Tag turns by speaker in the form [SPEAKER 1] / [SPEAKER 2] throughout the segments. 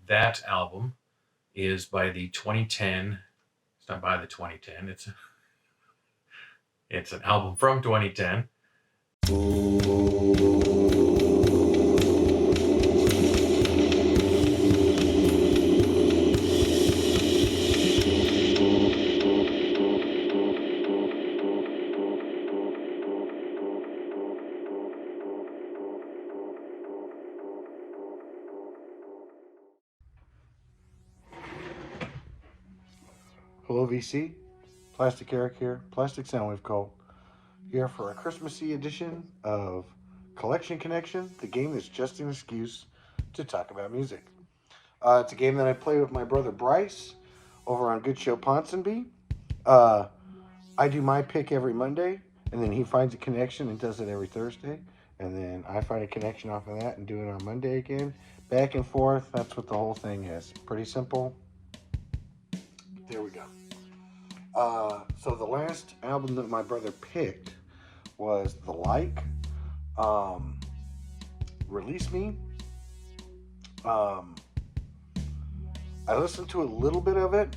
[SPEAKER 1] That album is by the 2010. It's not by the 2010. It's an album from 2010.
[SPEAKER 2] Hello, VC. Plastic Eric here, Plastic Soundwave Cult, here for a Christmassy edition of Collection Connection, the game that's just an excuse to talk about music. It's a game that I play with my brother Bryce over on Good Show Ponsonby. I do my pick every Monday, and then he finds a connection and does it every Thursday. And then I find a connection off of that and do it on Monday again. Back and forth, that's what the whole thing is. Pretty simple. There we go. So the last album that my brother picked was The Like, Release Me. I listened to a little bit of it.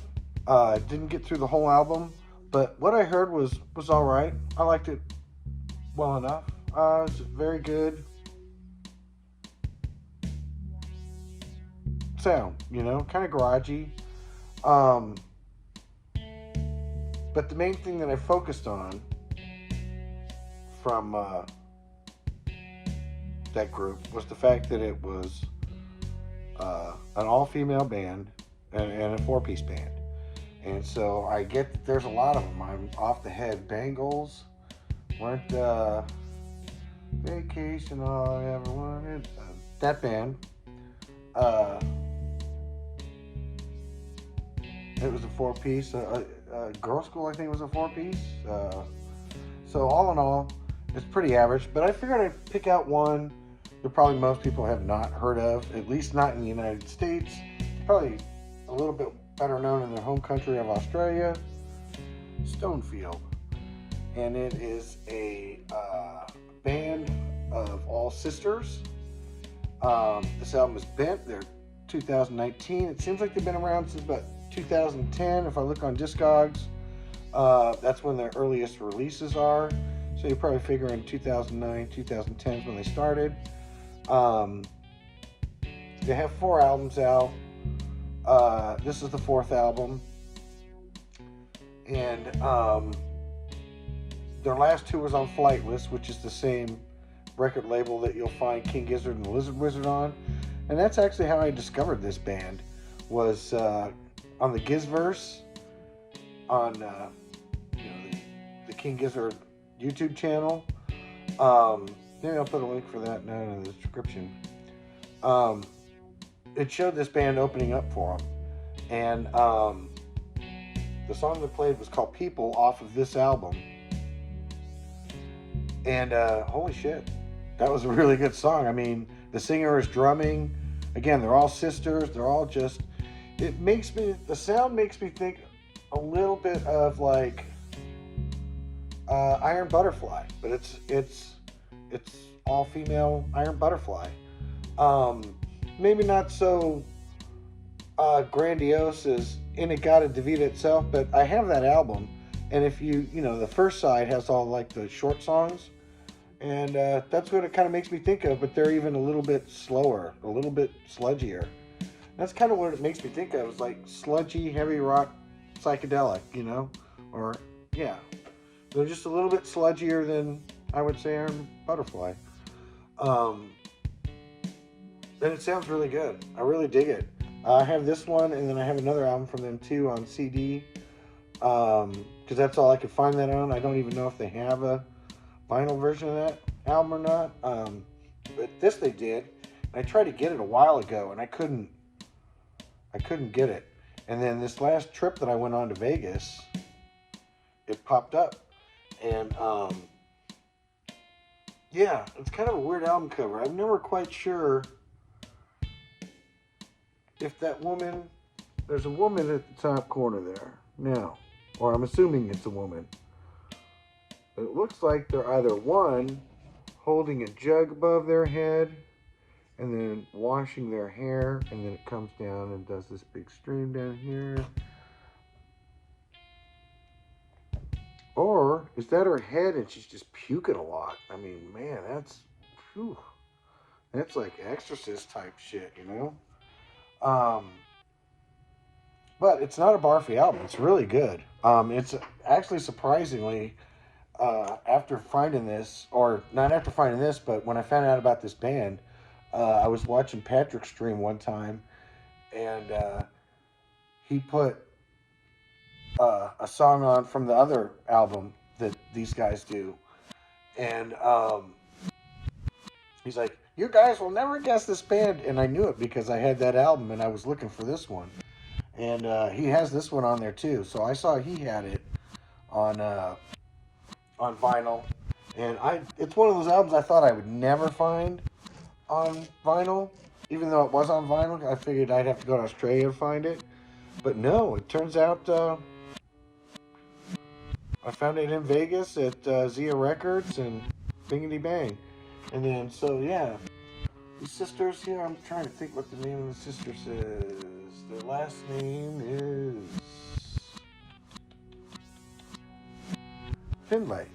[SPEAKER 2] Didn't get through the whole album, but what I heard was all right. I liked it well enough. It's very good sound, kind of garagey. But the main thing that I focused on from that group was the fact that it was an all-female band and a four-piece band. And so I get that there's a lot of them. I'm off the head. Bangles weren't Vacation All I Ever Wanted. That band. It was a four-piece. Girl School, I think, was a four-piece. So all in all, it's pretty average. But I figured I'd pick out one that probably most people have not heard of, at least not in the United States. Probably a little bit better known in their home country of Australia, Stonefield. And it is a band of all sisters. This album is Bent. They're 2019. It seems like they've been around since about 2010. If I look on Discogs, that's when their earliest releases are. So you probably figure in 2009, 2010 is when they started. They have 4 albums out. This is the 4th album. And their last 2 was on Flightless, which is the same record label that you'll find King Gizzard and the Lizard Wizard on. And that's actually how I discovered this band, was on the Gizverse, on the King Gizzard YouTube channel. Maybe I'll put a link for that down in the description. It showed this band opening up for them, and the song they played was called People off of this album. And holy shit, that was a really good song. I mean, the singer is drumming. Again, they're all sisters. They're all just, the sound makes me think a little bit of like Iron Butterfly, but it's all female Iron Butterfly. Maybe not so grandiose as In-A-Gadda-Da-Vida itself, but I have that album, and if the first side has all like the short songs, and that's what it kind of makes me think of, but they're even a little bit slower, a little bit sludgier. That's kind of what it makes me think of, is like sludgy, heavy rock, psychedelic, or yeah. They're just a little bit sludgier than, I would say, Iron Butterfly. And it sounds really good. I really dig it. I have this one, and then I have another album from them too on CD, because that's all I could find that on. I don't even know if they have a vinyl version of that album or not. But this they did. I tried to get it a while ago, and I couldn't get it. And then this last trip that I went on to Vegas, it popped up. And yeah, it's kind of a weird album cover. I'm never quite sure if that woman, there's a woman at the top corner there now, or I'm assuming it's a woman. It looks like they're either one holding a jug above their head, and then washing their hair, and then it comes down and does this big stream down here. Or is that her head and she's just puking a lot? I mean, man, whew, that's like Exorcist type shit, you know? Um, but it's not a barfy album. It's really good. It's actually surprisingly, after finding this, or not after finding this, but when I found out about this band, I was watching Patrick stream one time, and he put a song on from the other album that these guys do, and he's like, "You guys will never guess this band," and I knew it because I had that album and I was looking for this one, and he has this one on there too. So I saw he had it on vinyl, and it's one of those albums I thought I would never find on vinyl, even though it was on vinyl. I figured I'd have to go to Australia to find it, but no, it turns out I found it in Vegas at Zia Records and bingity bang. And then, so yeah, these sisters here, I'm trying to think what the name of the sisters is. Their last name is Finlay.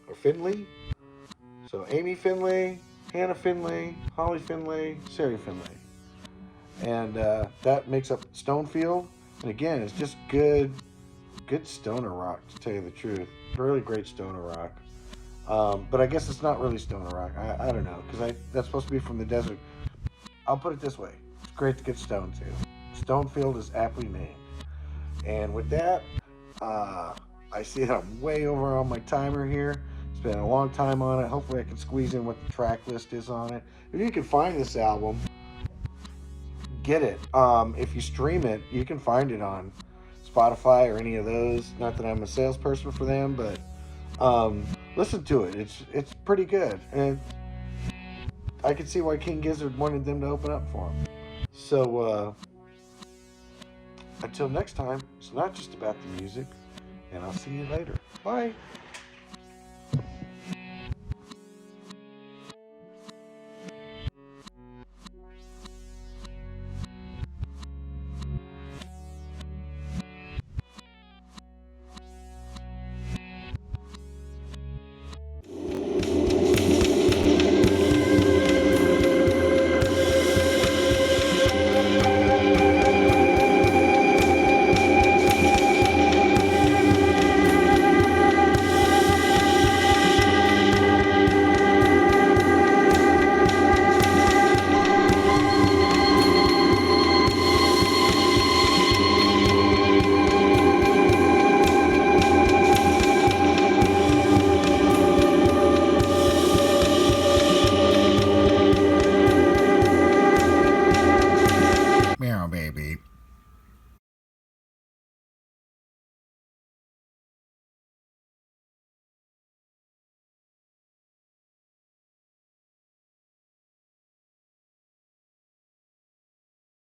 [SPEAKER 2] Or Finley. So Amy Finlay, Hannah Finlay, Holly Finlay, Sari Finlay. And that makes up Stonefield. And again, it's just good stoner rock, to tell you the truth. Really great stoner rock. But I guess it's not really stoner rock. I don't know, because that's supposed to be from the desert. I'll put it this way. It's great to get stoned to. Stonefield is aptly named. And with that, I see that I'm way over on my timer here. Spent a long time on it. Hopefully I can squeeze in what the track list is on it. If you can find this album, get it. If you stream it, you can find it on Spotify or any of those. Not that I'm a salesperson for them, but listen to it. It's pretty good, and I can see why King Gizzard wanted them to open up for him. So until next time, it's not just about the music, and I'll see you later. Bye.